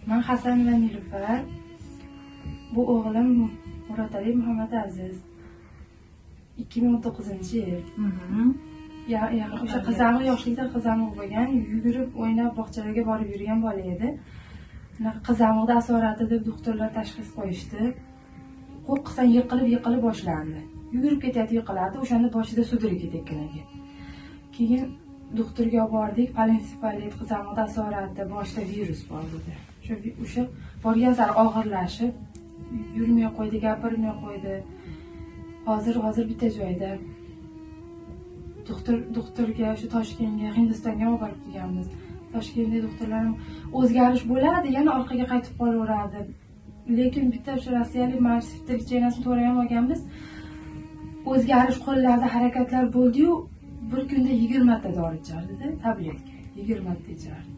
Men Hasan va Nilufar. Bu o'g'lim Muratali Muhammadaziz. 2019-yil. O'sha qizamiq yoshlikda qizamiq bo'lgan, yugurib o'ynab bog'chalarga borib yurgan bola edi. Qizamiqda asorati deb doktorlar tashxis qo'yishdi. Qo'qqisdan yiqilib boshlandi. Yugurib ketayotib yiqiladi, o'shanda boshida sudraga tekkangan. Keyin doktorga olib bordik, palensefalit, qizamiqda asorati, boshida virus bor dedi. O'sha borgan sari og'irlashib, yurmay qo'ydi, gapirmay qo'ydi. Hozir bitta joyda doktorga shu Toshkentga, Hindistonga olib borib kelganmiz. Toshkentda doktorlar o'zgarish bo'ladi, yana orqaga qaytib qolaveradi. Lekin bitta o'sha rossiyalik marshruti litseyni to'g'ri ham olganmiz. O'zgarish qo'llarda harakatlar bo'ldi-yu, bir kunda 20 ta dori ichardi-da, tabletka. 20 ta ichardi.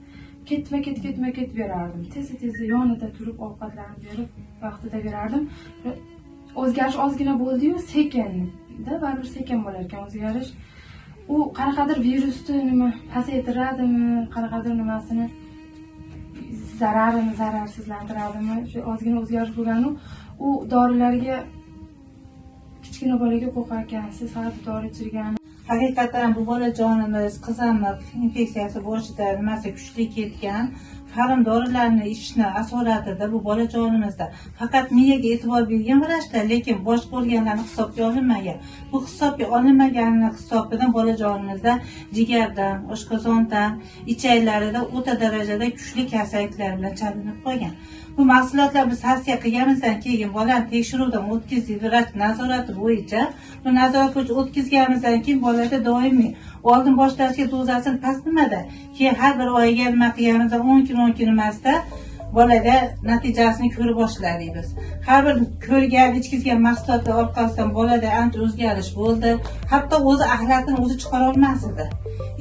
Ketma-ket berardim. Tez yonida turib ovqatlarni berib, vaqtida berardim. O'zgarish ozgina bo'ldi-yu, sekin-da, baribir sekin bo'lar ekan o'zgarish. U qanaqadir virusni nima pasaytiradimi, qanaqadir nimasini zararsizlantiradimi, shu ozgina o'zgarish bo'lganu, u dorilarga kichkina bolaga qo'rqar ekansiz, har dori ichirgan. Haqiqatan bu bolajonimiz qizamiq infeksiyasi boshida nimasi kuchli ketgan. Harom dorilarni ichishni asoratida bu bolajonimizda faqat miyaga e'tibor bergan vrachda, lekin boshqa organlarni hisobga olinmagan. Bu hisobga olinmaganini hisobidan bolajonimizda jigardan, oshqozondan, ichaklarida o'ta darajada kuchli kasalliklar bilan chalinib qolgan. Bu mahsulotlar biz tavsiya qilganimizdan keyin bolani tekshiruvdan o'tkazdik, vrach nazorati bo'yicha. Bu nazorat bo'yicha o'tkazganimizdan keyin bolada doimiy oldin boshlashga dozasini pastlamada, keyin har bir oyiga nima qilganimizda 10 kun emasda bolada natijasini ko'ra boshladik biz. Har bir ko'rgan, ichkizgan mahsulotlar orqasidan bolada ancha o'zgarish bo'ldi. Hatto o'zi axlatini o'zi chiqara olmas edi.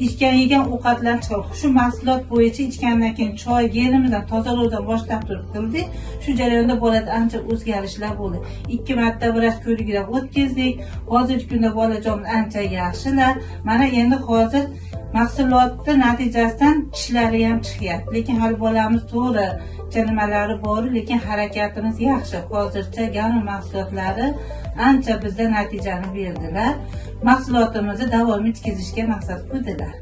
Ichgan yegan ovqatlarni chiqarib, shu mahsulot bo'yicha ichgandan keyin choy gelimizdan tozalovdan boshlab turib qildik. Shu jarayonda bolada ancha o'zgarishlar bo'ldi. 2 marta vrach ko'rigidan o'tkazdik. Hozirgi kunda bolajonimiz ancha yaxshilar. Mana endi hozir mahsulotni natijasidan tishlari ham chiqyapti. Lekin hali bolamiz to'g'ri nimalari bor, lekin harakatimiz yaxshi. Hozircha ganu mahsulotlari ancha bizda natijani berdilar. Mahsulotimizni davom etkazishga maqsad qo'ydilar.